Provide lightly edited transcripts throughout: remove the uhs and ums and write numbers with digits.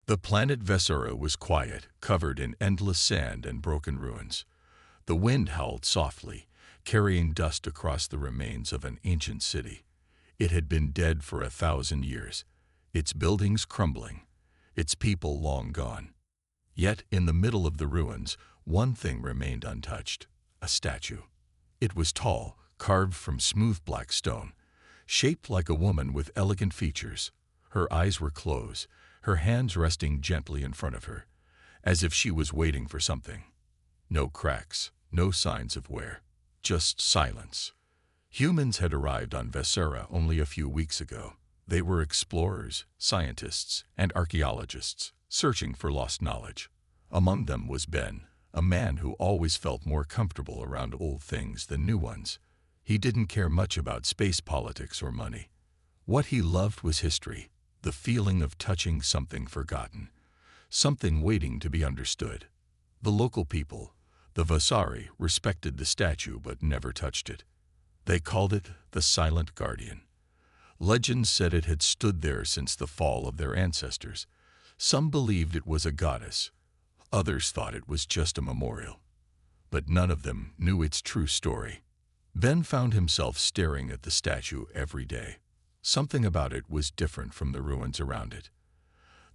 The planet Vesura was quiet, covered in endless sand and broken ruins. The wind howled softly, carrying dust across the remains of an ancient city. It had been dead for 1,000 years, its buildings crumbling, its people long gone. Yet, in the middle of the ruins, one thing remained untouched: a statue. It was tall, carved from smooth black stone, shaped like a woman with elegant features. Her eyes were closed, her hands resting gently in front of her, as if she was waiting for something. No cracks, no signs of wear, just silence. Humans had arrived on Vesura only a few weeks ago. They were explorers, scientists, and archaeologists, searching for lost knowledge. Among them was Ben, a man who always felt more comfortable around old things than new ones. He didn't care much about space politics or money. What he loved was history, the feeling of touching something forgotten, something waiting to be understood. The local people, the Vasari, respected the statue but never touched it. They called it the Silent Guardian. Legend said it had stood there since the fall of their ancestors. Some believed it was a goddess. Others thought it was just a memorial. But none of them knew its true story. Ben found himself staring at the statue every day. Something about it was different from the ruins around it.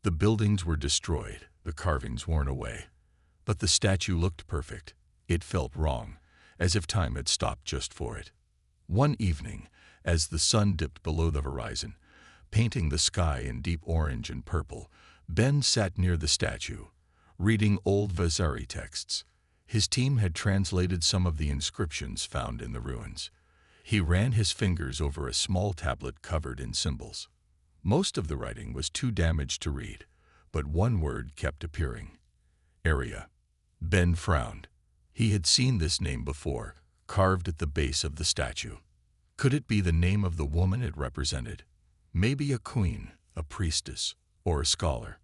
The buildings were destroyed, the carvings worn away. But the statue looked perfect. It felt wrong, as if time had stopped just for it. One evening, as the sun dipped below the horizon, painting the sky in deep orange and purple, Ben sat near the statue, reading old Vasari texts. His team had translated some of the inscriptions found in the ruins. He ran his fingers over a small tablet covered in symbols. Most of the writing was too damaged to read, but one word kept appearing: area. Ben frowned. He had seen this name before, carved at the base of the statue. Could it be the name of the woman it represented? Maybe a queen, a priestess, or a scholar.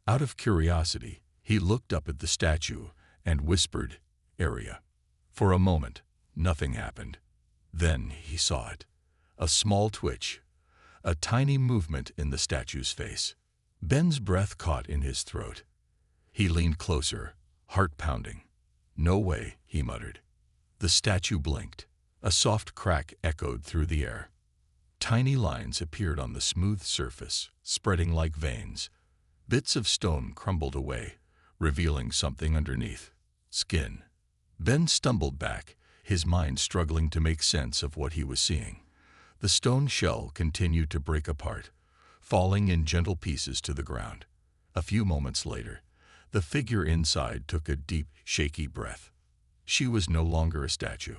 Out of curiosity, he looked up at the statue and whispered, "Area." For a moment, nothing happened. Then he saw it. A small twitch, a tiny movement in the statue's face. Ben's breath caught in his throat. He leaned closer, heart pounding. "No way," he muttered. The statue blinked. A soft crack echoed through the air. Tiny lines appeared on the smooth surface, spreading like veins. Bits of stone crumbled away, revealing something underneath: skin. Ben stumbled back, his mind struggling to make sense of what he was seeing. The stone shell continued to break apart, falling in gentle pieces to the ground. A few moments later, the figure inside took a deep, shaky breath. She was no longer a statue.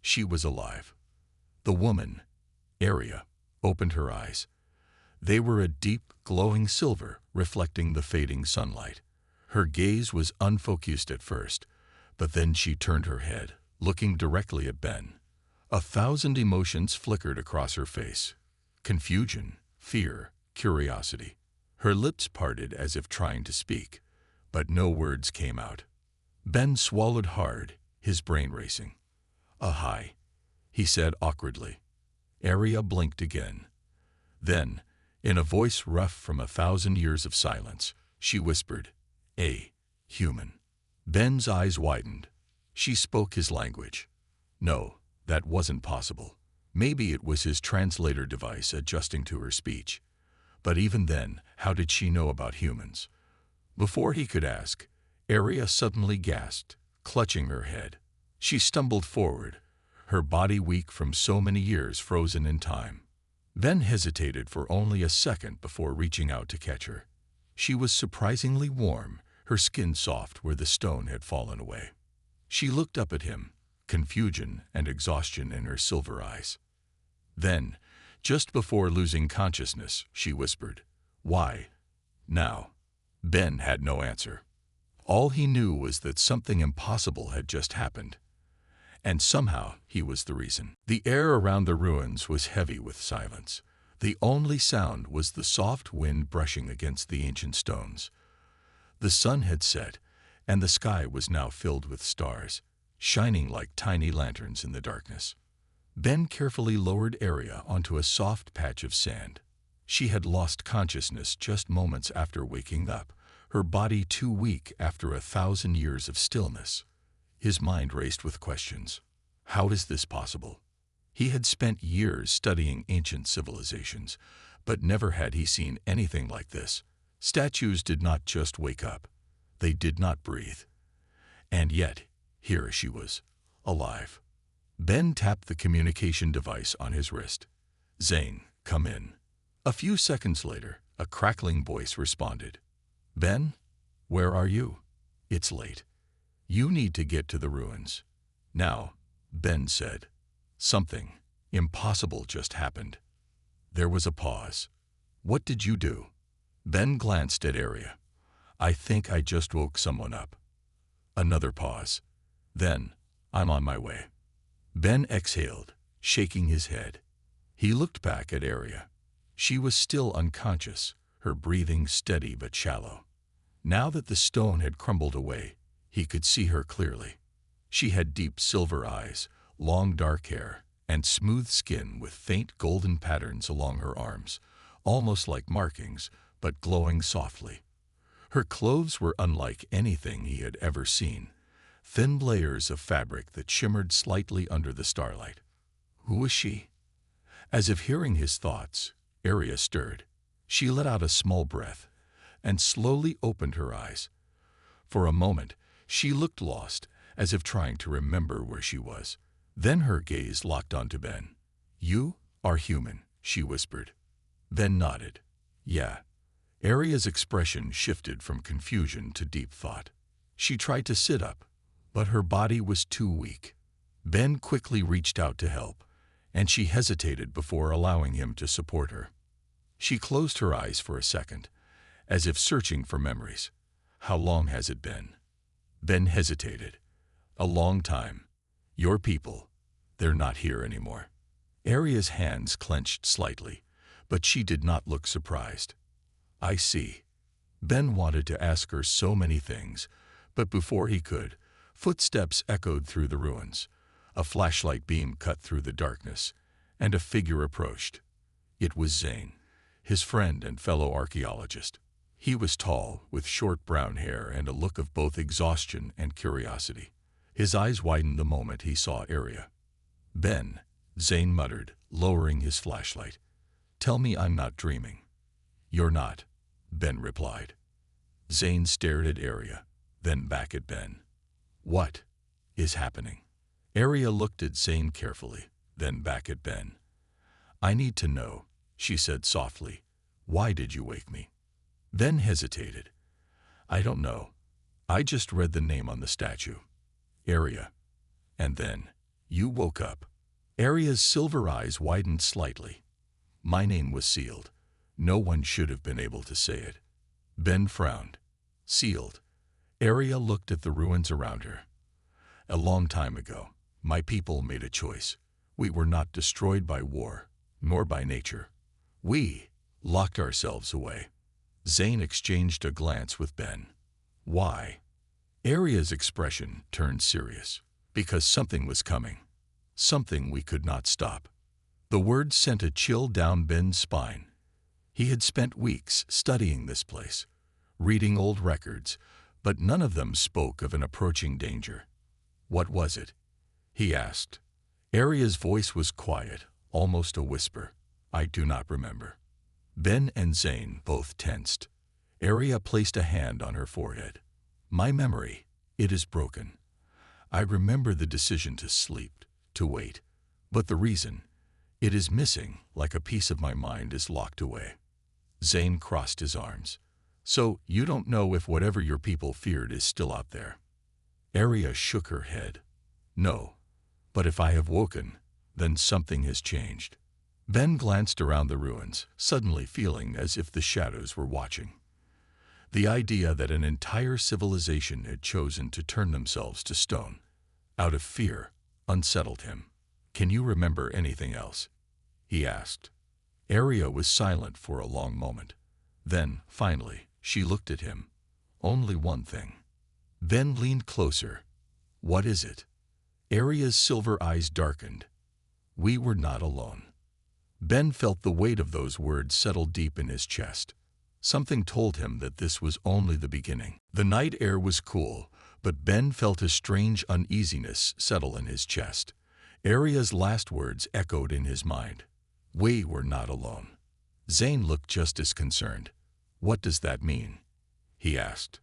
She was alive. The woman, Area, opened her eyes. They were a deep, glowing silver, reflecting the fading sunlight. Her gaze was unfocused at first, but then she turned her head, looking directly at Ben. 1,000 emotions flickered across her face: confusion, fear, curiosity. Her lips parted as if trying to speak, but no words came out. Ben swallowed hard, his brain racing. "Hi," he said awkwardly. Area blinked again. Then, in a voice rough from 1,000 years of silence, she whispered, "Human." Ben's eyes widened. She spoke his language. No, that wasn't possible. Maybe it was his translator device adjusting to her speech. But even then, how did she know about humans? Before he could ask, Area suddenly gasped, clutching her head. She stumbled forward, her body weak from so many years frozen in time. Ben hesitated for only a second before reaching out to catch her. She was surprisingly warm, her skin soft where the stone had fallen away. She looked up at him, confusion and exhaustion in her silver eyes. Then, just before losing consciousness, she whispered, "Why now?" Ben had no answer. All he knew was that something impossible had just happened. And somehow he was the reason. The air around the ruins was heavy with silence. The only sound was the soft wind brushing against the ancient stones. The sun had set, and the sky was now filled with stars, shining like tiny lanterns in the darkness. Ben carefully lowered Area onto a soft patch of sand. She had lost consciousness just moments after waking up, her body too weak after 1,000 years of stillness. His mind raced with questions. How is this possible? He had spent years studying ancient civilizations, but never had he seen anything like this. Statues did not just wake up. They did not breathe. And yet, here she was, alive. Ben tapped the communication device on his wrist. "Zane, come in." A few seconds later, a crackling voice responded. "Ben, where are you? It's late. You need to get to the ruins. Now," Ben said. "Something impossible just happened." There was a pause. "What did you do?" Ben glanced at Arya. "I think I just woke someone up." Another pause. Then, "I'm on my way." Ben exhaled, shaking his head. He looked back at Arya. She was still unconscious, her breathing steady but shallow. Now that the stone had crumbled away, he could see her clearly. She had deep silver eyes, long dark hair, and smooth skin with faint golden patterns along her arms, almost like markings, but glowing softly. Her clothes were unlike anything he had ever seen, thin layers of fabric that shimmered slightly under the starlight. Who was she? As if hearing his thoughts, Arya stirred. She let out a small breath and slowly opened her eyes. For a moment, she looked lost, as if trying to remember where she was. Then her gaze locked onto Ben. "You are human," she whispered. Ben nodded. "Yeah." Arya's expression shifted from confusion to deep thought. She tried to sit up, but her body was too weak. Ben quickly reached out to help, and she hesitated before allowing him to support her. She closed her eyes for a second, as if searching for memories. "How long has it been?" Ben hesitated. "A long time. Your people, they're not here anymore." Arya's hands clenched slightly, but she did not look surprised. "I see." Ben wanted to ask her so many things, but before he could, footsteps echoed through the ruins. A flashlight beam cut through the darkness, and a figure approached. It was Zane, his friend and fellow archaeologist. He was tall, with short brown hair and a look of both exhaustion and curiosity. His eyes widened the moment he saw Arya. "Ben," Zane muttered, lowering his flashlight. "Tell me I'm not dreaming." "You're not," Ben replied. Zane stared at Arya, then back at Ben. "What is happening?" Arya looked at Zane carefully, then back at Ben. "I need to know," she said softly. "Why did you wake me?" Ben hesitated. "I don't know. I just read the name on the statue. Arya. And then, you woke up." Arya's silver eyes widened slightly. "My name was sealed. No one should have been able to say it." Ben frowned. "Sealed." Arya looked at the ruins around her. "A long time ago, my people made a choice. We were not destroyed by war, nor by nature. We locked ourselves away." Zane exchanged a glance with Ben. "Why?" Arya's expression turned serious. "Because something was coming. Something we could not stop." The word sent a chill down Ben's spine. He had spent weeks studying this place, reading old records, but none of them spoke of an approaching danger. "What was it?" he asked. Arya's voice was quiet, almost a whisper. "I do not remember." Ben and Zane both tensed. Arya placed a hand on her forehead. "My memory, it is broken. I remember the decision to sleep, to wait, but the reason, it is missing, like a piece of my mind is locked away." Zane crossed his arms. "So you don't know if whatever your people feared is still out there?" Arya shook her head. "No, but if I have woken, then something has changed." Ben glanced around the ruins, suddenly feeling as if the shadows were watching. The idea that an entire civilization had chosen to turn themselves to stone, out of fear, unsettled him. "Can you remember anything else?" he asked. Arya was silent for a long moment. Then, finally, she looked at him. "Only one thing." Ben leaned closer. "What is it?" Arya's silver eyes darkened. "We were not alone. Ben felt the weight of those words settle deep in his chest. Something told him that this was only the beginning. The night air was cool, but Ben felt a strange uneasiness settle in his chest. Aria's last words echoed in his mind. We were not alone. Zane looked just as concerned. What does that mean? He asked.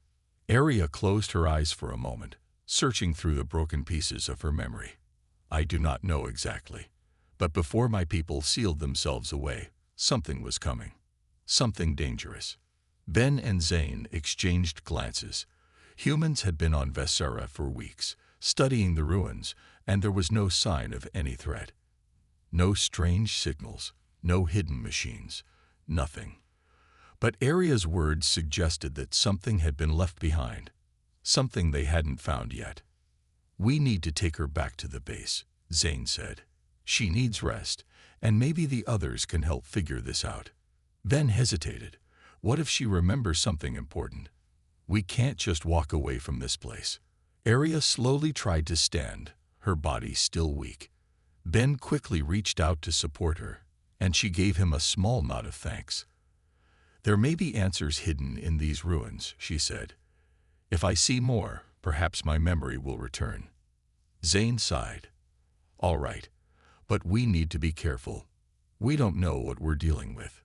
Aria closed her eyes for a moment, searching through the broken pieces of her memory. I do not know exactly. But before my people sealed themselves away, something was coming. Something dangerous. Ben and Zane exchanged glances. Humans had been on Vesera for weeks, studying the ruins, and there was no sign of any threat. No strange signals, no hidden machines, nothing. But Aria's words suggested that something had been left behind, something they hadn't found yet. We need to take her back to the base, Zane said. She needs rest, and maybe the others can help figure this out. Ben hesitated. What if she remembers something important? We can't just walk away from this place. Aria slowly tried to stand, her body still weak. Ben quickly reached out to support her, and she gave him a small nod of thanks. There may be answers hidden in these ruins, she said. If I see more, perhaps my memory will return. Zane sighed. All right, but we need to be careful. We don't know what we're dealing with.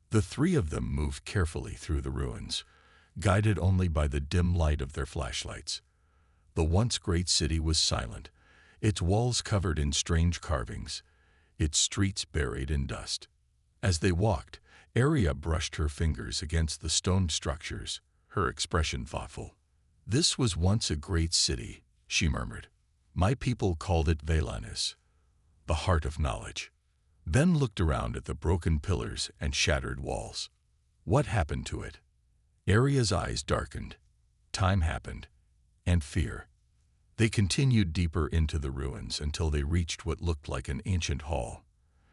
The three of them moved carefully through the ruins, guided only by the dim light of their flashlights. The once great city was silent, its walls covered in strange carvings, its streets buried in dust. As they walked, Aria brushed her fingers against the stone structures, her expression thoughtful. This was once a great city, she murmured. My people called it Velanis, the heart of knowledge. Ben looked around at the broken pillars and shattered walls. What happened to it? Aria's eyes darkened. Time happened, and fear. They continued deeper into the ruins until they reached what looked like an ancient hall.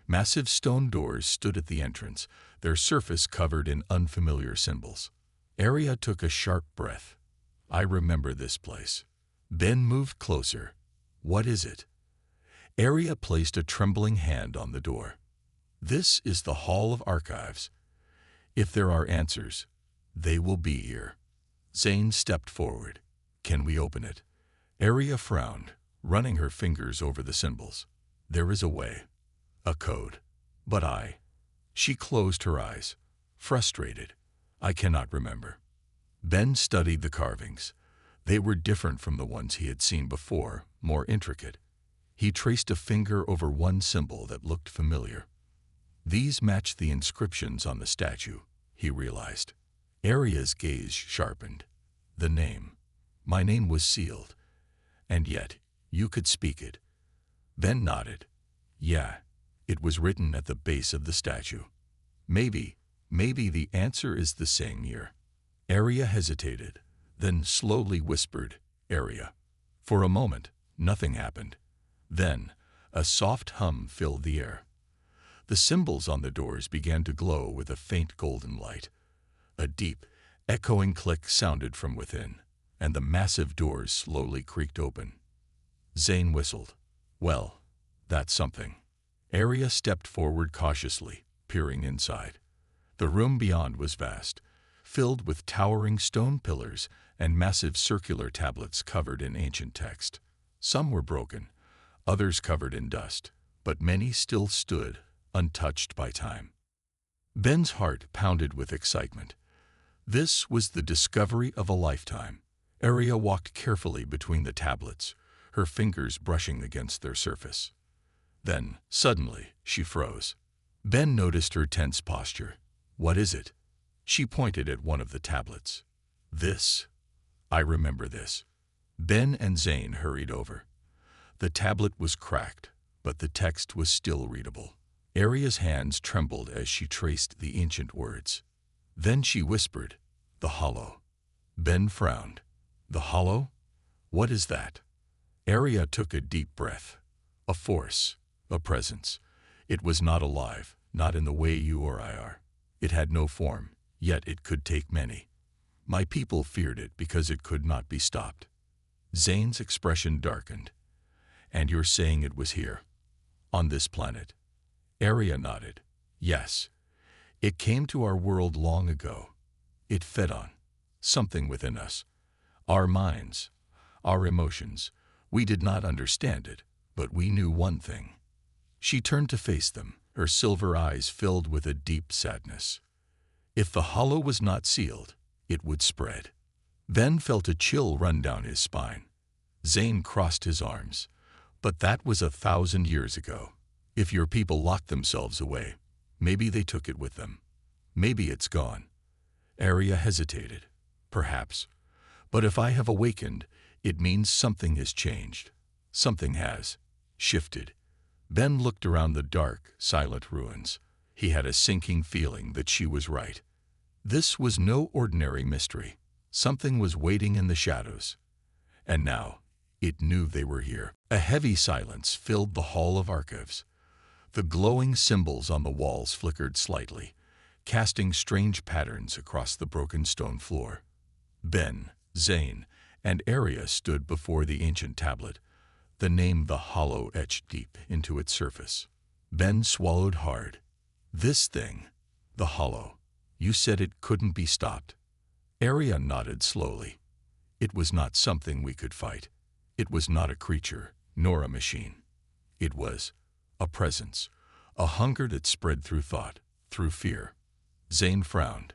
Massive stone doors stood at the entrance, their surface covered in unfamiliar symbols. Aria took a sharp breath. I remember this place. Ben moved closer. What is it? Aria placed a trembling hand on the door. This is the Hall of Archives. If there are answers, they will be here. Zane stepped forward. Can we open it? Aria frowned, running her fingers over the symbols. There is a way. A code. But She closed her eyes, frustrated. I cannot remember. Ben studied the carvings. They were different from the ones he had seen before, more intricate. He traced a finger over one symbol that looked familiar. These matched the inscriptions on the statue, he realized. Aria's gaze sharpened. The name. My name was sealed. And yet, you could speak it. Ben nodded. Yeah, it was written at the base of the statue. Maybe the answer is the same year. Aria hesitated, then slowly whispered, Aria. For a moment, nothing happened. Then, a soft hum filled the air. The symbols on the doors began to glow with a faint golden light. A deep, echoing click sounded from within, and the massive doors slowly creaked open. Zane whistled. Well, that's something. Aria stepped forward cautiously, peering inside. The room beyond was vast, filled with towering stone pillars and massive circular tablets covered in ancient text. Some were broken, others covered in dust, but many still stood, untouched by time. Ben's heart pounded with excitement. This was the discovery of a lifetime. Aria walked carefully between the tablets, her fingers brushing against their surface. Then, suddenly, she froze. Ben noticed her tense posture. What is it? She pointed at one of the tablets. This. I remember this. Ben and Zane hurried over. The tablet was cracked, but the text was still readable. Aria's hands trembled as she traced the ancient words. Then she whispered, The Hollow. Ben frowned. The Hollow? What is that? Aria took a deep breath. A force, a presence. It was not alive, not in the way you or I are. It had no form, yet it could take many. My people feared it because it could not be stopped. Zane's expression darkened. And you're saying it was here, on this planet? Arya nodded. Yes, it came to our world long ago. It fed on something within us, our minds, our emotions. We did not understand it, but we knew one thing. She turned to face them, her silver eyes filled with a deep sadness. If the hollow was not sealed, it would spread. Ben felt a chill run down his spine. Zane crossed his arms. But that was 1,000 years ago. If your people locked themselves away, maybe they took it with them. Maybe it's gone. Arya hesitated. Perhaps. But if I have awakened, it means something has changed. Something has shifted. Ben looked around the dark, silent ruins. He had a sinking feeling that she was right. This was no ordinary mystery. Something was waiting in the shadows. And now, it knew they were here. A heavy silence filled the hall of archives. The glowing symbols on the walls flickered slightly, casting strange patterns across the broken stone floor. Ben, Zane, and Arya stood before the ancient tablet, the name the Hollow etched deep into its surface. Ben swallowed hard. This thing, the Hollow, you said it couldn't be stopped. Arya nodded slowly. It was not something we could fight. It was not a creature, nor a machine. It was a presence, a hunger that spread through thought, through fear. Zane frowned.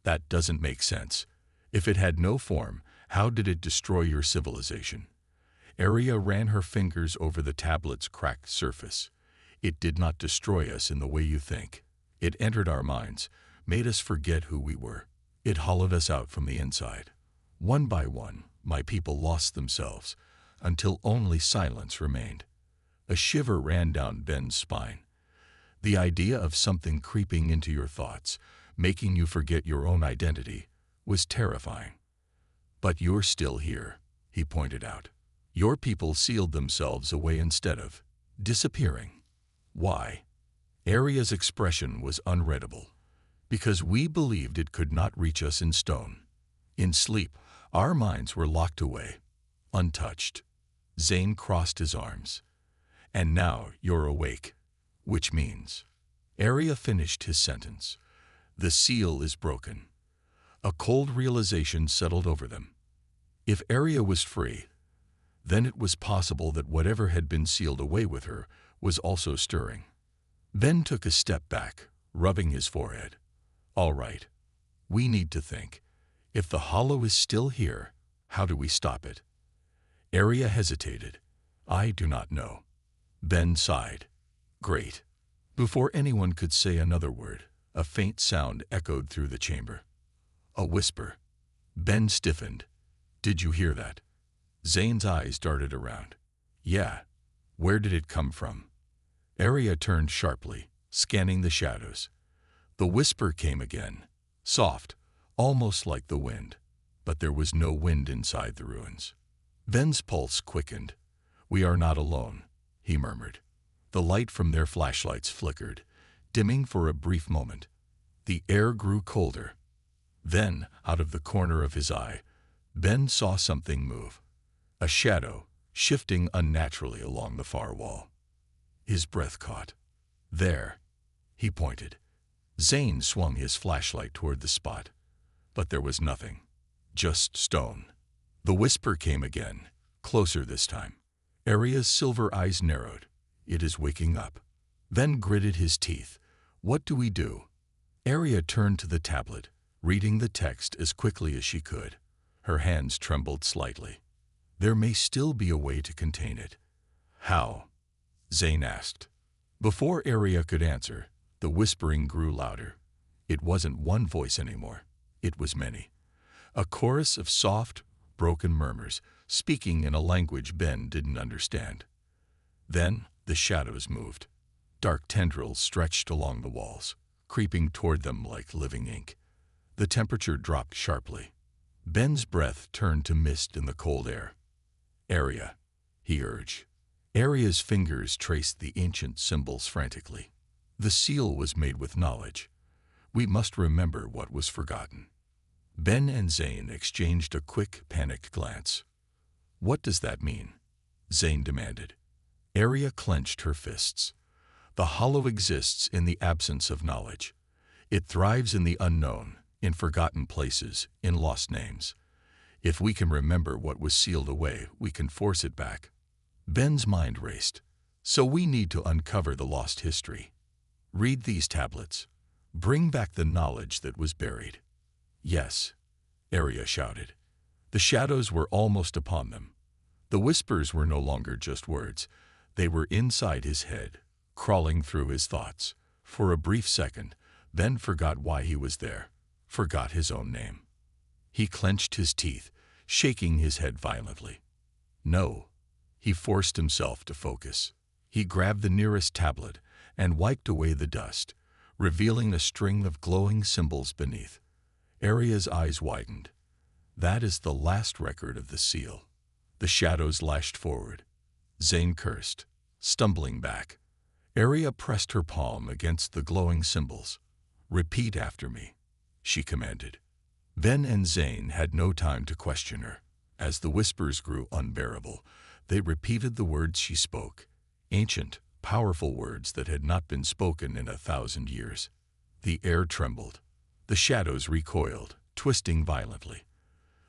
That doesn't make sense. If it had no form, how did it destroy your civilization? Arya ran her fingers over the tablet's cracked surface. It did not destroy us in the way you think. It entered our minds, made us forget who we were. It hollowed us out from the inside. One by one, my people lost themselves, until only silence remained. A shiver ran down Ben's spine. The idea of something creeping into your thoughts, making you forget your own identity, was terrifying. But you're still here, he pointed out. Your people sealed themselves away instead of disappearing. Why? Arya's expression was unreadable. Because we believed it could not reach us in stone. In sleep, our minds were locked away, untouched. Zane crossed his arms. And now you're awake, which means... Arya finished his sentence. The seal is broken. A cold realization settled over them. If Arya was free, then it was possible that whatever had been sealed away with her was also stirring. Ben took a step back, rubbing his forehead. All right, we need to think. If the Hollow is still here, how do we stop it? Arya hesitated. I do not know. Ben sighed. Great. Before anyone could say another word, a faint sound echoed through the chamber. A whisper. Ben stiffened. Did you hear that? Zane's eyes darted around. Yeah. Where did it come from? Arya turned sharply, scanning the shadows. The whisper came again, soft, almost like the wind, but there was no wind inside the ruins. Ben's pulse quickened. We are not alone, he murmured. The light from their flashlights flickered, dimming for a brief moment. The air grew colder. Then, out of the corner of his eye, Ben saw something move. A shadow, shifting unnaturally along the far wall. His breath caught. There, he pointed. Zane swung his flashlight toward the spot, but there was nothing. Just stone. The whisper came again, closer this time. Arya's silver eyes narrowed. It is waking up. Ben gritted his teeth. What do we do? Arya turned to the tablet, reading the text as quickly as she could. Her hands trembled slightly. There may still be a way to contain it. How? Zane asked. Before Arya could answer, the whispering grew louder. It wasn't one voice anymore. It was many. A chorus of soft, broken murmurs, speaking in a language Ben didn't understand. Then the shadows moved. Dark tendrils stretched along the walls, creeping toward them like living ink. The temperature dropped sharply. Ben's breath turned to mist in the cold air. Arya, he urged. Arya's fingers traced the ancient symbols frantically. The seal was made with knowledge. We must remember what was forgotten. Ben and Zane exchanged a quick, panicked glance. What does that mean? Zane demanded. Arya clenched her fists. The hollow exists in the absence of knowledge. It thrives in the unknown, in forgotten places, in lost names. If we can remember what was sealed away, we can force it back. Ben's mind raced. So we need to uncover the lost history. Read these tablets. Bring back the knowledge that was buried. Yes, Arya shouted. The shadows were almost upon them. The whispers were no longer just words. They were inside his head, crawling through his thoughts. For a brief second, Ben forgot why he was there, forgot his own name. He clenched his teeth, shaking his head violently. No. He forced himself to focus. He grabbed the nearest tablet and wiped away the dust, revealing a string of glowing symbols beneath. Arya's eyes widened. That is the last record of the seal. The shadows lashed forward. Zane cursed, stumbling back. Arya pressed her palm against the glowing symbols. Repeat after me, she commanded. Ben and Zane had no time to question her. As the whispers grew unbearable, they repeated the words she spoke, ancient, powerful words that had not been spoken in 1,000 years. The air trembled. The shadows recoiled, twisting violently.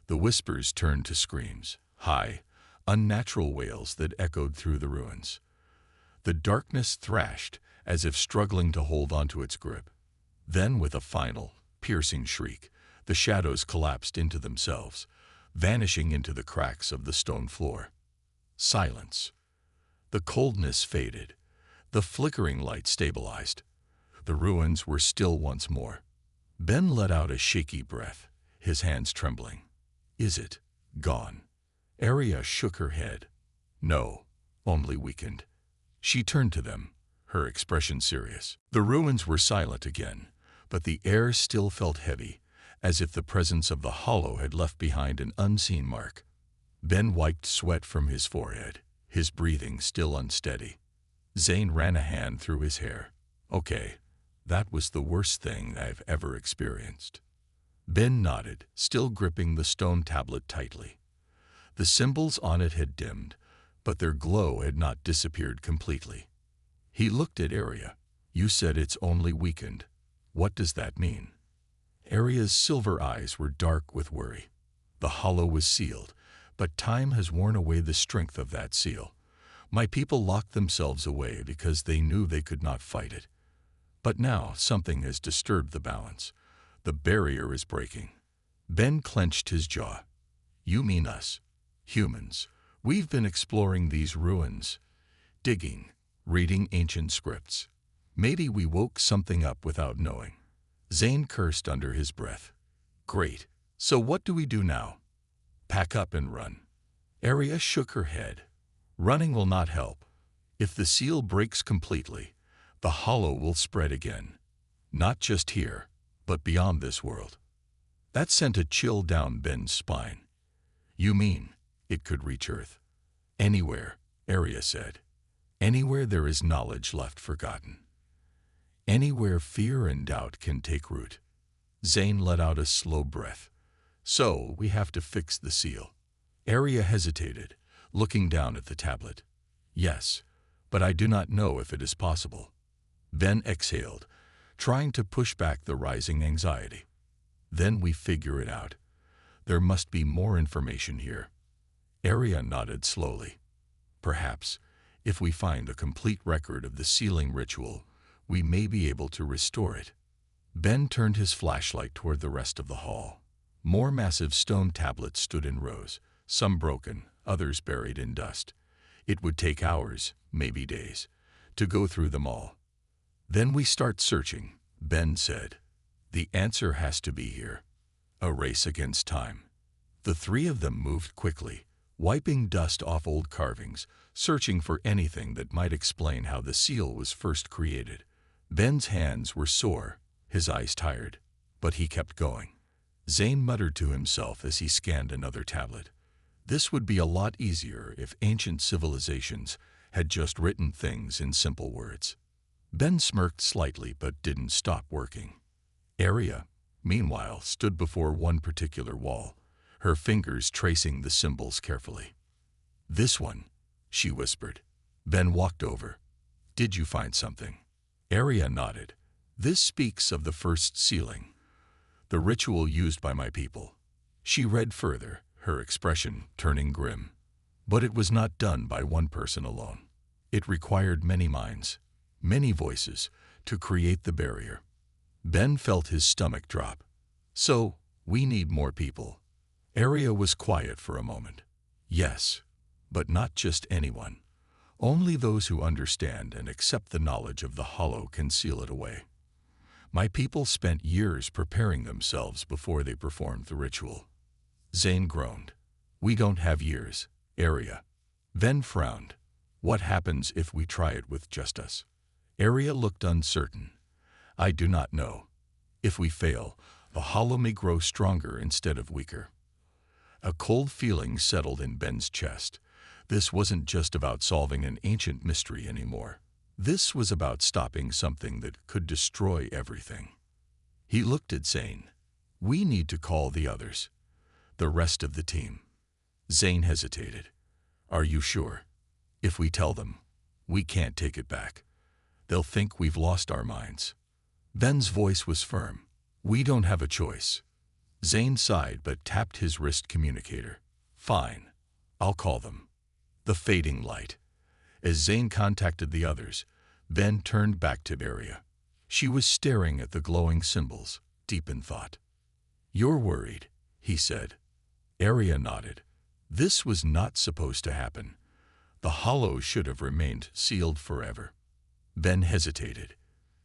The whispers turned to screams, high, unnatural wails that echoed through the ruins. The darkness thrashed, as if struggling to hold onto its grip. Then, with a final, piercing shriek, the shadows collapsed into themselves, vanishing into the cracks of the stone floor. Silence. The coldness faded. The flickering light stabilized. The ruins were still once more. Ben let out a shaky breath, his hands trembling. Is it gone? Arya shook her head. No, only weakened. She turned to them, her expression serious. The ruins were silent again, but the air still felt heavy, as if the presence of the hollow had left behind an unseen mark. Ben wiped sweat from his forehead, his breathing still unsteady. Zane ran a hand through his hair. Okay, that was the worst thing I've ever experienced. Ben nodded, still gripping the stone tablet tightly. The symbols on it had dimmed, but their glow had not disappeared completely. He looked at Arya. You said it's only weakened. What does that mean? Arya's silver eyes were dark with worry. The hollow was sealed, but time has worn away the strength of that seal. My people locked themselves away because they knew they could not fight it. But now something has disturbed the balance. The barrier is breaking. Ben clenched his jaw. You mean us, humans. We've been exploring these ruins, digging, reading ancient scripts. Maybe we woke something up without knowing. Zane cursed under his breath. Great. So what do we do now? Pack up and run. Arya shook her head. Running will not help. If the seal breaks completely, the hollow will spread again. Not just here, but beyond this world. That sent a chill down Ben's spine. You mean it could reach Earth? Anywhere, Arya said. Anywhere there is knowledge left forgotten. Anywhere fear and doubt can take root. Zane let out a slow breath. So we have to fix the seal. Arya hesitated, looking down at the tablet. Yes, but I do not know if it is possible. Ben exhaled, trying to push back the rising anxiety. Then we figure it out. There must be more information here. Arya nodded slowly. Perhaps, if we find a complete record of the sealing ritual, we may be able to restore it. Ben turned his flashlight toward the rest of the hall. More massive stone tablets stood in rows, some broken, others buried in dust. It would take hours, maybe days, to go through them all. Then we start searching, Ben said. The answer has to be here. A race against time. The three of them moved quickly, wiping dust off old carvings, searching for anything that might explain how the seal was first created. Ben's hands were sore, his eyes tired, but he kept going. Zane muttered to himself as he scanned another tablet. This would be a lot easier if ancient civilizations had just written things in simple words. Ben smirked slightly but didn't stop working. Arya, meanwhile, stood before one particular wall, her fingers tracing the symbols carefully. This one, she whispered. Ben walked over. Did you find something? Arya nodded. This speaks of the first sealing, the ritual used by my people. She read further, her expression turning grim. But it was not done by one person alone. It required many minds, many voices, to create the barrier. Ben felt his stomach drop. So, we need more people. Arya was quiet for a moment. Yes, but not just anyone. Only those who understand and accept the knowledge of the hollow can seal it away. My people spent years preparing themselves before they performed the ritual. Zane groaned. We don't have years, Arya. Ven frowned. What happens if we try it with just us? Arya looked uncertain. I do not know. If we fail, the hollow may grow stronger instead of weaker. A cold feeling settled in Ben's chest. This wasn't just about solving an ancient mystery anymore. This was about stopping something that could destroy everything. He looked at Zane. We need to call the others. The rest of the team. Zane hesitated. Are you sure? If we tell them, we can't take it back. They'll think we've lost our minds. Ben's voice was firm. We don't have a choice. Zane sighed but tapped his wrist communicator. Fine. I'll call them. The fading light. As Zane contacted the others, Ben turned back to Arya. She was staring at the glowing symbols, deep in thought. You're worried, he said. Arya nodded. This was not supposed to happen. The hollow should have remained sealed forever. Ben hesitated.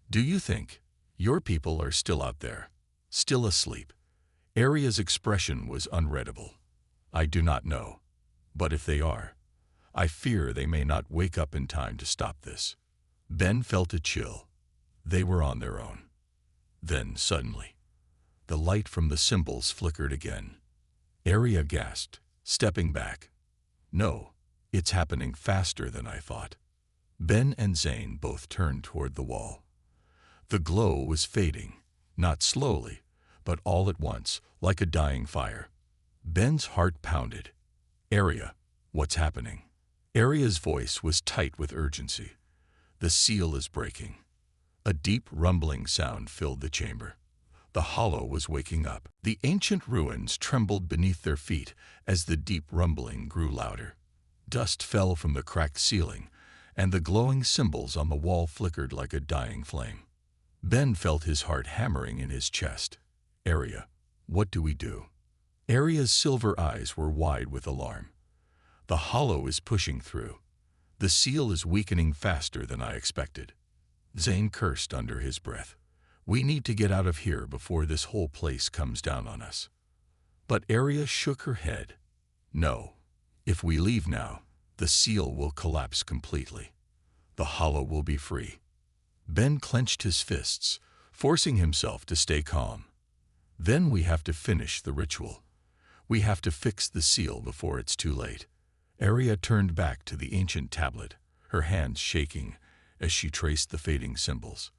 Do you think your people are still out there, still asleep? Arya's expression was unreadable. I do not know. But if they are, I fear they may not wake up in time to stop this. Ben felt a chill. They were on their own. Then, suddenly, the light from the symbols flickered again. Arya gasped, stepping back. No, it's happening faster than I thought. Ben and Zane both turned toward the wall. The glow was fading, not slowly, but all at once, like a dying fire. Ben's heart pounded. Arya, what's happening? Arya's voice was tight with urgency. The seal is breaking. A deep rumbling sound filled the chamber. The hollow was waking up. The ancient ruins trembled beneath their feet as the deep rumbling grew louder. Dust fell from the cracked ceiling, and the glowing symbols on the wall flickered like a dying flame. Ben felt his heart hammering in his chest. Arya, what do we do? Arya's silver eyes were wide with alarm. The hollow is pushing through. The seal is weakening faster than I expected. Zane cursed under his breath. We need to get out of here before this whole place comes down on us. But Arya shook her head. No. If we leave now, the seal will collapse completely. The hollow will be free. Ben clenched his fists, forcing himself to stay calm. Then we have to finish the ritual. We have to fix the seal before it's too late. Arya turned back to the ancient tablet, her hands shaking as she traced the fading symbols.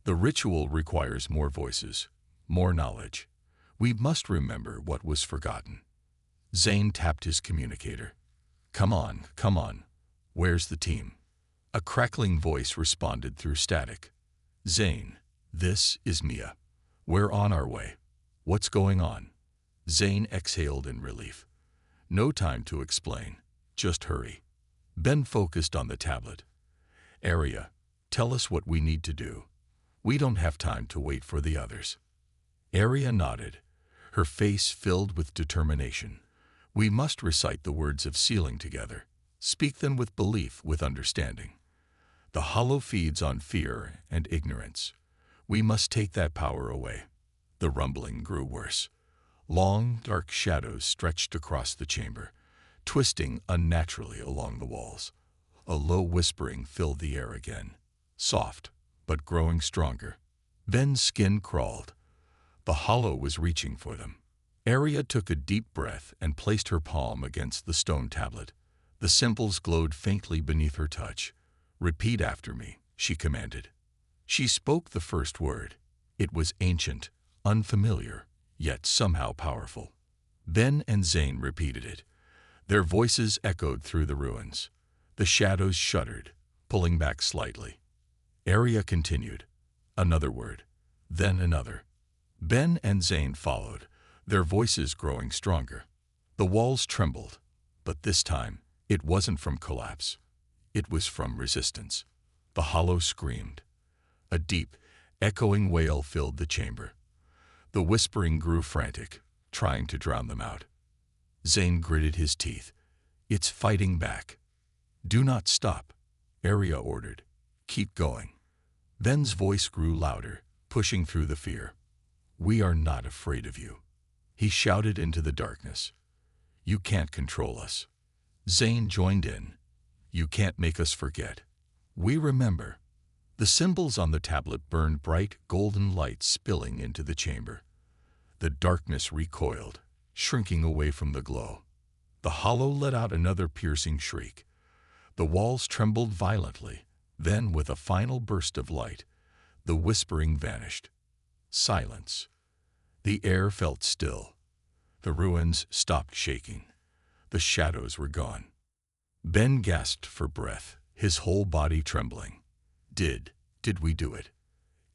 The ritual requires more voices, more knowledge. We must remember what was forgotten. Zane tapped his communicator. Come on, come on. Where's the team? A crackling voice responded through static. Zane, this is Mia. We're on our way. What's going on? Zane exhaled in relief. No time to explain. Just hurry. Ben focused on the tablet. Arya, tell us what we need to do. We don't have time to wait for the others. Arya nodded, her face filled with determination. We must recite the words of sealing together. Speak them with belief, with understanding. The hollow feeds on fear and ignorance. We must take that power away. The rumbling grew worse. Long, dark shadows stretched across the chamber, twisting unnaturally along the walls. A low whispering filled the air again, soft, but growing stronger. Ben's skin crawled. The hollow was reaching for them. Arya took a deep breath and placed her palm against the stone tablet. The symbols glowed faintly beneath her touch. Repeat after me, she commanded. She spoke the first word. It was ancient, unfamiliar, yet somehow powerful. Ben and Zane repeated it. Their voices echoed through the ruins. The shadows shuddered, pulling back slightly. Area continued. Another word, then another. Ben and Zane followed, their voices growing stronger. The walls trembled, but this time it wasn't from collapse. It was from resistance. The hollow screamed. A deep, echoing wail filled the chamber. The whispering grew frantic, trying to drown them out. Zane gritted his teeth. It's fighting back. Do not stop, Area ordered. Keep going. Ben's voice grew louder, pushing through the fear. We are not afraid of you, he shouted into the darkness. You can't control us. Zane joined in. You can't make us forget. We remember. The symbols on the tablet burned bright golden light spilling into the chamber. The darkness recoiled, shrinking away from the glow. The hollow let out another piercing shriek. The walls trembled violently. Then, with a final burst of light, the whispering vanished. Silence. The air felt still. The ruins stopped shaking. The shadows were gone. Ben gasped for breath, his whole body trembling. Did we do it?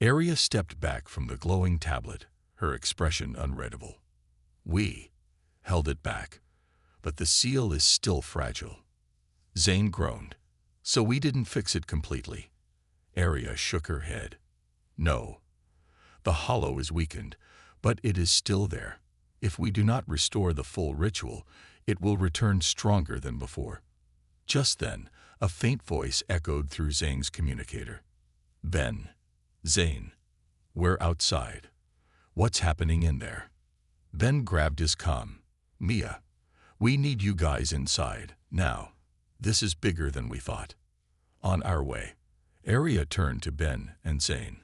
Area stepped back from the glowing tablet, her expression unreadable. We held it back, but the seal is still fragile. Zane groaned. So we didn't fix it completely. Area shook her head. No. The hollow is weakened, but it is still there. If we do not restore the full ritual, it will return stronger than before. Just then, a faint voice echoed through Zane's communicator. Ben. Zane. We're outside. What's happening in there? Ben grabbed his comm. Mia. We need you guys inside, now. This is bigger than we thought. On our way. Area turned to Ben and Zane.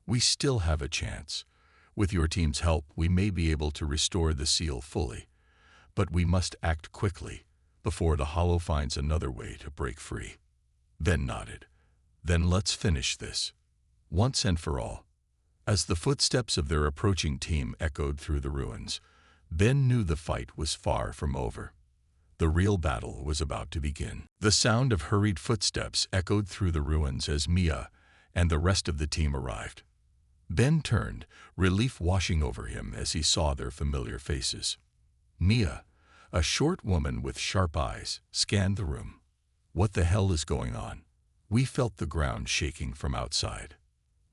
We still have a chance. With your team's help, we may be able to restore the seal fully. But we must act quickly, before the hollow finds another way to break free. Ben nodded. Then let's finish this. Once and for all. As the footsteps of their approaching team echoed through the ruins, Ben knew the fight was far from over. The real battle was about to begin. The sound of hurried footsteps echoed through the ruins as Mia and the rest of the team arrived. Ben turned, relief washing over him as he saw their familiar faces. Mia, a short woman with sharp eyes, scanned the room. What the hell is going on? We felt the ground shaking from outside.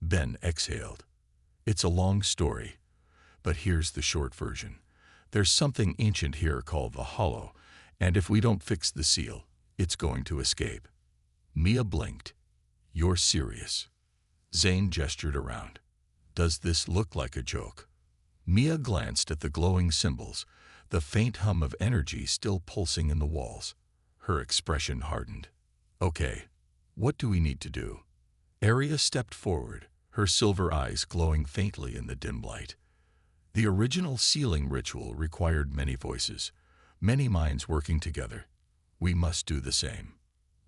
Ben exhaled. It's a long story, but here's the short version. There's something ancient here called the Hollow, and if we don't fix the seal, it's going to escape. Mia blinked. You're serious. Zane gestured around. Does this look like a joke? Mia glanced at the glowing symbols, the faint hum of energy still pulsing in the walls. Her expression hardened. Okay, what do we need to do? Area stepped forward, her silver eyes glowing faintly in the dim light. The original sealing ritual required many voices, many minds working together. We must do the same.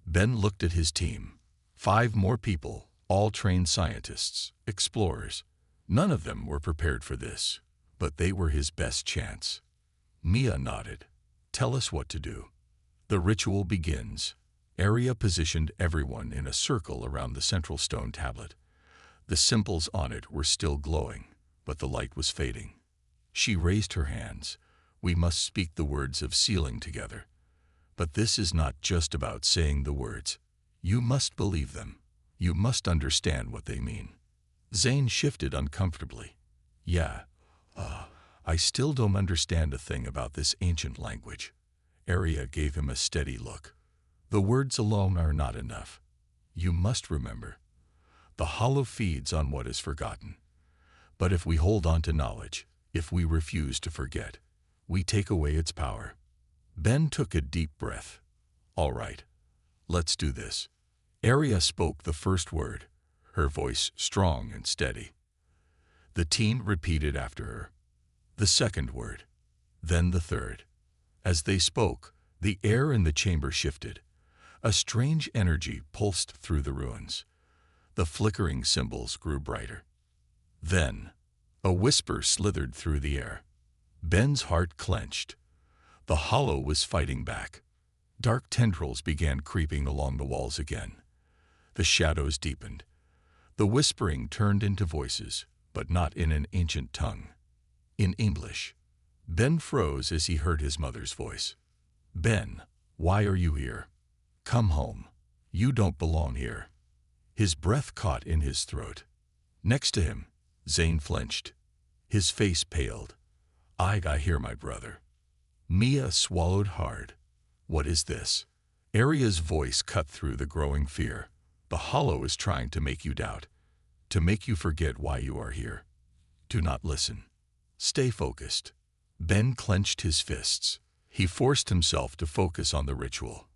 Ben looked at his team. 5 more people, all trained scientists, explorers. None of them were prepared for this, but they were his best chance. Mia nodded. Tell us what to do. The ritual begins. Area positioned everyone in a circle around the central stone tablet. The symbols on it were still glowing, but the light was fading. She raised her hands. We must speak the words of sealing together. But this is not just about saying the words. You must believe them. You must understand what they mean. Zane shifted uncomfortably. Yeah, I still don't understand a thing about this ancient language. Area gave him a steady look. The words alone are not enough. You must remember. The hollow feeds on what is forgotten. But if we hold on to knowledge, if we refuse to forget, we take away its power. Ben took a deep breath. All right, let's do this. Area spoke the first word, her voice strong and steady. The team repeated after her. The second word, then the third. As they spoke, the air in the chamber shifted. A strange energy pulsed through the ruins. The flickering symbols grew brighter. Then, a whisper slithered through the air. Ben's heart clenched. The hollow was fighting back. Dark tendrils began creeping along the walls again. The shadows deepened. The whispering turned into voices, but not in an ancient tongue. In English. Ben froze as he heard his mother's voice. "Ben, why are you here? Come home. You don't belong here." His breath caught in his throat. Next to him, Zane flinched. His face paled. I hear my brother." Mia swallowed hard. "What is this?" Arya's voice cut through the growing fear. "The Hollow is trying to make you doubt, to make you forget why you are here. Do not listen. Stay focused." Ben clenched his fists. He forced himself to focus on the ritual.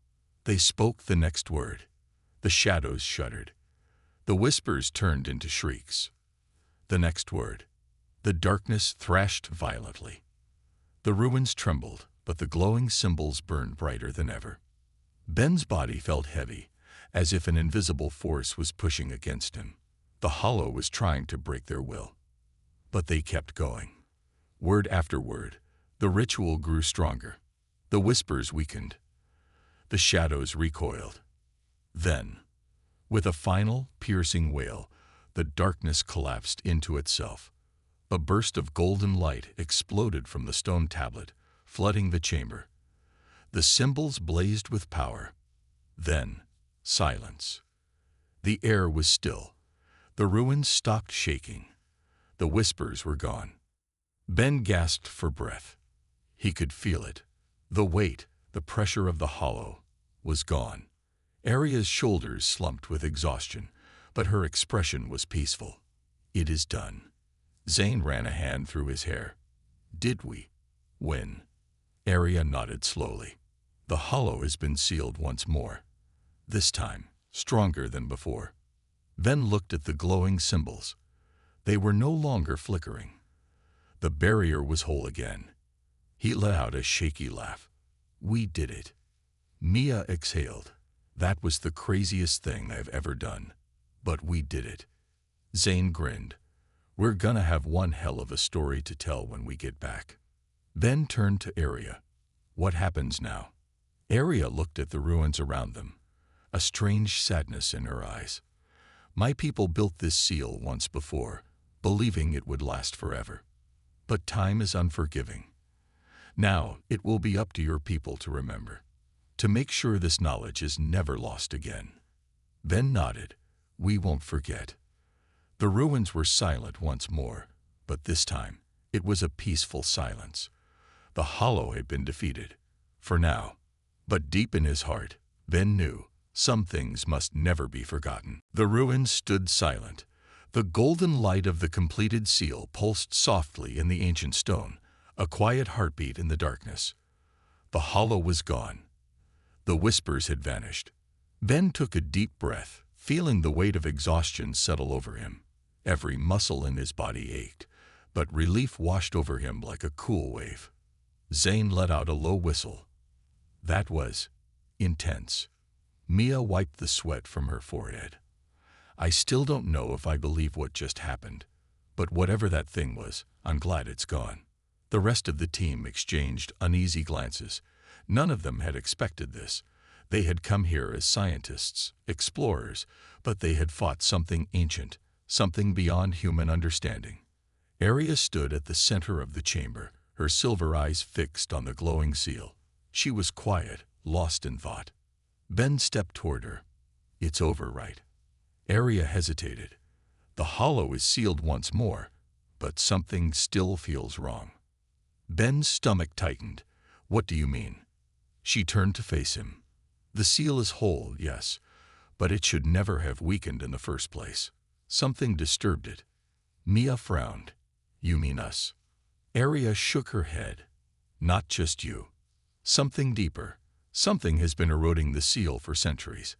They spoke the next word. The shadows shuddered. The whispers turned into shrieks. The next word. The darkness thrashed violently. The ruins trembled, but the glowing symbols burned brighter than ever. Ben's body felt heavy, as if an invisible force was pushing against him. The Hollow was trying to break their will. But they kept going. Word after word, the ritual grew stronger. The whispers weakened. The shadows recoiled. Then, with a final, piercing wail, the darkness collapsed into itself. A burst of golden light exploded from the stone tablet, flooding the chamber. The symbols blazed with power. Then, silence. The air was still. The ruins stopped shaking. The whispers were gone. Ben gasped for breath. He could feel it. The weight, the pressure of the Hollow, was gone. Arya's shoulders slumped with exhaustion, but her expression was peaceful. "It is done." Zane ran a hand through his hair. "Did we win?" Arya nodded slowly. "The Hollow has been sealed once more. This time, stronger than before." Ben looked at the glowing symbols. They were no longer flickering. The barrier was whole again. He let out a shaky laugh. "We did it." Mia exhaled. "That was the craziest thing I've ever done. But we did it." Zane grinned. "We're gonna have one hell of a story to tell when we get back." Ben turned to Arya. "What happens now?" Arya looked at the ruins around them, a strange sadness in her eyes. "My people built this seal once before, believing it would last forever. But time is unforgiving. Now it will be up to your people to remember, to make sure this knowledge is never lost again." Ben nodded. "We won't forget." The ruins were silent once more, but this time it was a peaceful silence. The Hollow had been defeated, for now. But deep in his heart, Ben knew some things must never be forgotten. The ruins stood silent. The golden light of the completed seal pulsed softly in the ancient stone, a quiet heartbeat in the darkness. The Hollow was gone. The whispers had vanished. Ben took a deep breath, feeling the weight of exhaustion settle over him. Every muscle in his body ached, but relief washed over him like a cool wave. Zane let out a low whistle. That was intense. Mia wiped the sweat from her forehead. "I still don't know if I believe what just happened, but whatever that thing was, I'm glad it's gone." The rest of the team exchanged uneasy glances. None of them had expected this. They had come here as scientists, explorers, but they had fought something ancient, something beyond human understanding. Arya stood at the center of the chamber, her silver eyes fixed on the glowing seal. She was quiet, lost in thought. Ben stepped toward her. "It's over, right?" Arya hesitated. "The Hollow is sealed once more, but something still feels wrong." Ben's stomach tightened. "What do you mean?" She turned to face him. "The seal is whole, yes, but it should never have weakened in the first place. Something disturbed it." Mia frowned. "You mean us?" Arya shook her head. "Not just you. Something deeper. Something has been eroding the seal for centuries.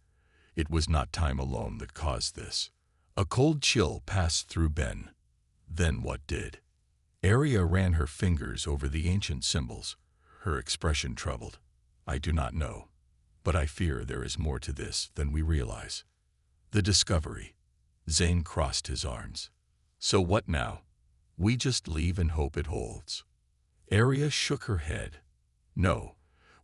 It was not time alone that caused this." A cold chill passed through Ben. Then what did? Arya ran her fingers over the ancient symbols, her expression troubled. "I do not know, but I fear there is more to this than we realize." The discovery. Zane crossed his arms. "So what now? We just leave and hope it holds." Arya shook her head. "No,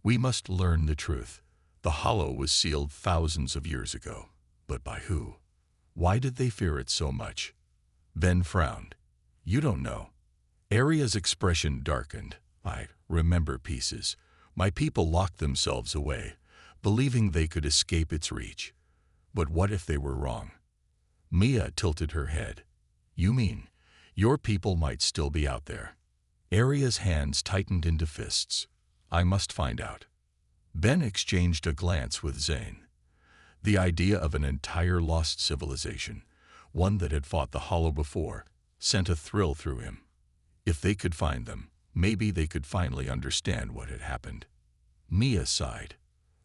we must learn the truth. The Hollow was sealed thousands of years ago. But by who? Why did they fear it so much? Ben frowned. You don't know. Aria's expression darkened. I remember pieces. My people locked themselves away, believing they could escape its reach. But what if they were wrong? Mia tilted her head. You mean, your people might still be out there? Aria's hands tightened into fists. I must find out. Ben exchanged a glance with Zane. The idea of an entire lost civilization, one that had fought the Hollow before, sent a thrill through him. If they could find them, maybe they could finally understand what had happened. Mia sighed.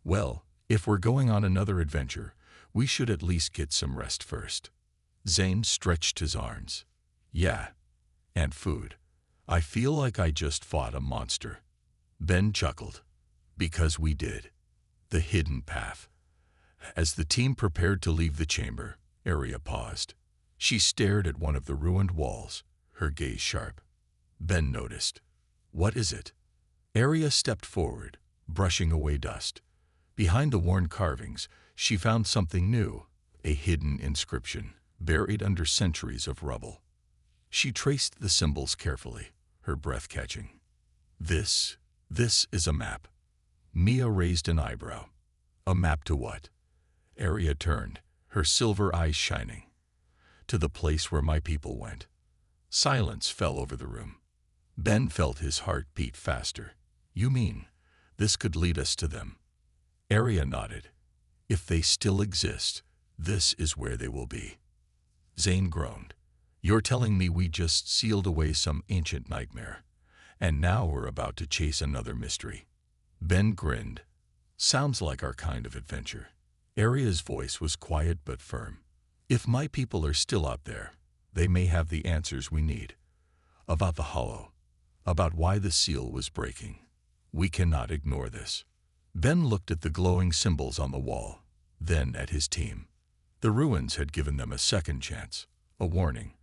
Well, if we're going on another adventure, we should at least get some rest first. Zane stretched his arms. Yeah, and food. I feel like I just fought a monster. Ben chuckled. Because we did. The hidden path. As the team prepared to leave the chamber, Aria paused. She stared at one of the ruined walls, her gaze sharp. Ben noticed. What is it? Aria stepped forward, brushing away dust. Behind the worn carvings, she found something new, a hidden inscription, buried under centuries of rubble. She traced the symbols carefully, her breath catching. This is a map. Mia raised an eyebrow. A map to what? Aria turned, her silver eyes shining. To the place where my people went. Silence fell over the room. Ben felt his heart beat faster. You mean, this could lead us to them? Aria nodded. If they still exist, this is where they will be. Zane groaned. You're telling me we just sealed away some ancient nightmare, and now we're about to chase another mystery. Ben grinned. Sounds like our kind of adventure. Aria's voice was quiet but firm. If my people are still out there, they may have the answers we need. About the Hollow. About why the seal was breaking. We cannot ignore this. Ben looked at the glowing symbols on the wall, then at his team. The ruins had given them a second chance, a warning,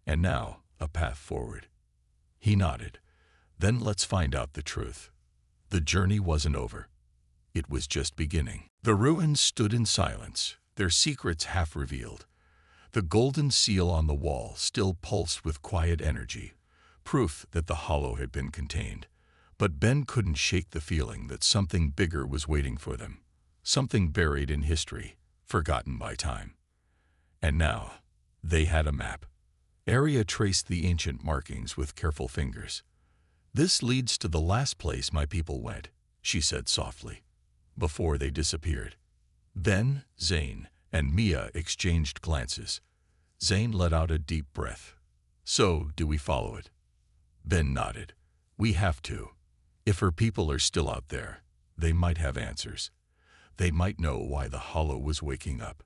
and now a path forward. He nodded. Then let's find out the truth. The journey wasn't over. It was just beginning. The ruins stood in silence, their secrets half revealed. The golden seal on the wall still pulsed with quiet energy, proof that the Hollow had been contained. But Ben couldn't shake the feeling that something bigger was waiting for them, something buried in history, forgotten by time. And now, they had a map. Aria traced the ancient markings with careful fingers. This leads to the last place my people went, she said softly, before they disappeared. Ben, Zane, and Mia exchanged glances. Zane let out a deep breath. So, do we follow it? Ben nodded. We have to. If her people are still out there, they might have answers. They might know why the Hollow was waking up.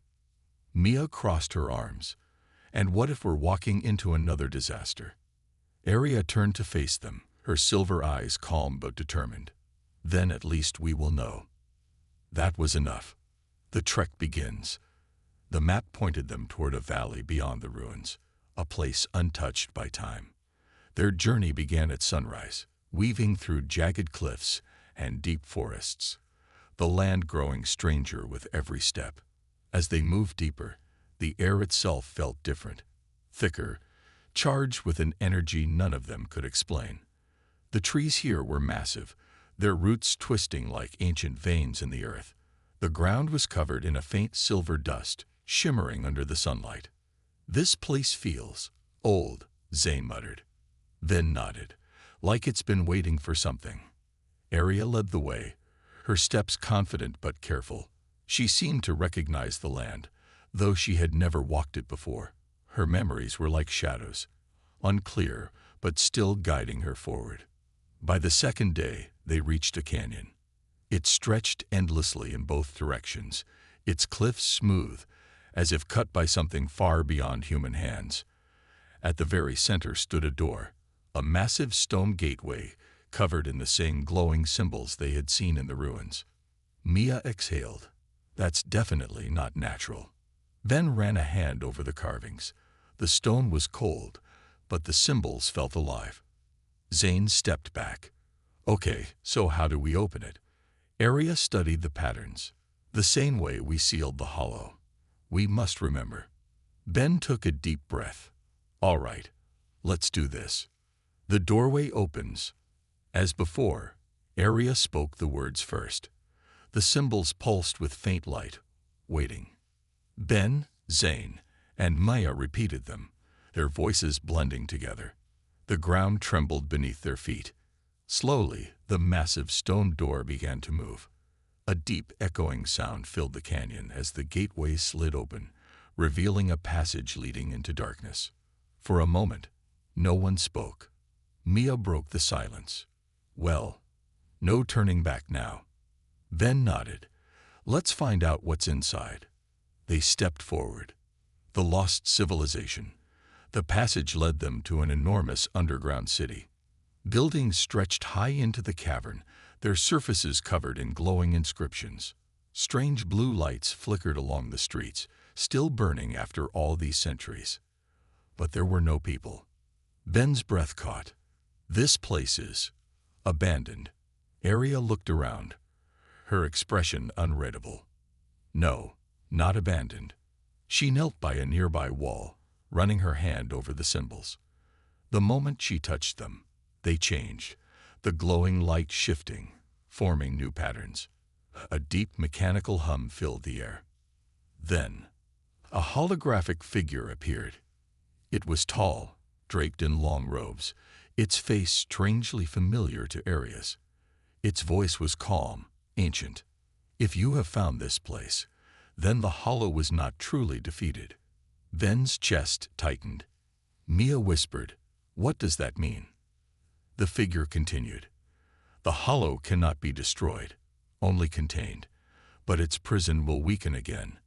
Mia crossed her arms. And what if we're walking into another disaster? Aria turned to face them, her silver eyes calm but determined. Then at least we will know. That was enough. The trek begins. The map pointed them toward a valley beyond the ruins, a place untouched by time. Their journey began at sunrise, weaving through jagged cliffs and deep forests, the land growing stranger with every step. As they moved deeper, the air itself felt different, thicker, charged with an energy none of them could explain. The trees here were massive, their roots twisting like ancient veins in the earth. The ground was covered in a faint silver dust, shimmering under the sunlight. This place feels old, Zane muttered. Then nodded, like it's been waiting for something. Aria led the way, her steps confident but careful. She seemed to recognize the land, though she had never walked it before. Her memories were like shadows, unclear but still guiding her forward. By the second day, they reached a canyon. It stretched endlessly in both directions, its cliffs smooth, as if cut by something far beyond human hands. At the very center stood a door, a massive stone gateway covered in the same glowing symbols they had seen in the ruins. Mia exhaled. That's definitely not natural. Ben ran a hand over the carvings. The stone was cold, but the symbols felt alive. Zane stepped back. Okay, so how do we open it? Aria studied the patterns. The same way we sealed the Hollow. We must remember. Ben took a deep breath. All right, let's do this. The doorway opens. As before, Arya spoke the words first. The symbols pulsed with faint light, waiting. Ben, Zane, and Maya repeated them, their voices blending together. The ground trembled beneath their feet. Slowly, the massive stone door began to move. A deep, echoing sound filled the canyon as the gateway slid open, revealing a passage leading into darkness. For a moment, no one spoke. Mia broke the silence. Well, no turning back now. Ben nodded. Let's find out what's inside. They stepped forward. The lost civilization. The passage led them to an enormous underground city. Buildings stretched high into the cavern, their surfaces covered in glowing inscriptions. Strange blue lights flickered along the streets, still burning after all these centuries. But there were no people. Ben's breath caught. This place is abandoned. Arya looked around, her expression unreadable. No, not abandoned. She knelt by a nearby wall, running her hand over the symbols. The moment she touched them, they changed, the glowing light shifting, forming new patterns. A deep mechanical hum filled the air. Then, a holographic figure appeared. It was tall, draped in long robes, its face strangely familiar to Arya's. Its voice was calm, ancient. If you have found this place, then the hollow was not truly defeated. Ben's chest tightened. Mia whispered, "What does that mean?" The figure continued. The hollow cannot be destroyed, only contained, but its prison will weaken again.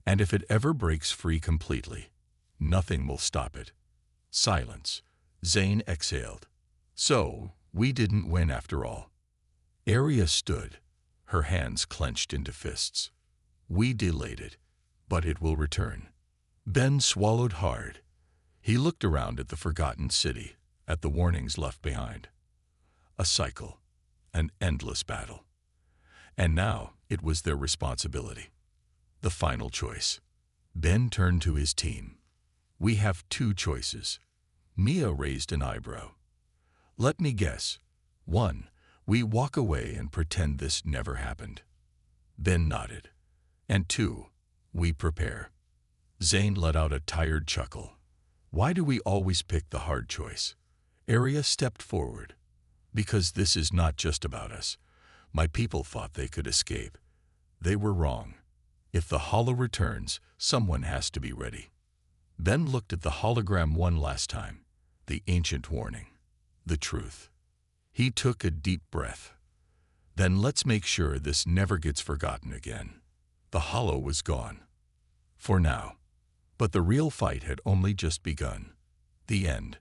And if it ever breaks free completely, nothing will stop it. Silence. Zane exhaled. So, we didn't win after all. Arya stood, her hands clenched into fists. We delayed it, but it will return. Ben swallowed hard. He looked around at the forgotten city, at the warnings left behind. A cycle, an endless battle. And now it was their responsibility. The final choice. Ben turned to his team. We have two choices. Mia raised an eyebrow. Let me guess. 1. We walk away and pretend this never happened. Ben nodded. And 2. We prepare. Zane let out a tired chuckle. Why do we always pick the hard choice? Arya stepped forward. Because this is not just about us. My people thought they could escape. They were wrong. If the hollow returns, someone has to be ready. Ben looked at the hologram one last time. The ancient warning. The truth. He took a deep breath. Then let's make sure this never gets forgotten again. The hollow was gone. For now. But the real fight had only just begun. The end.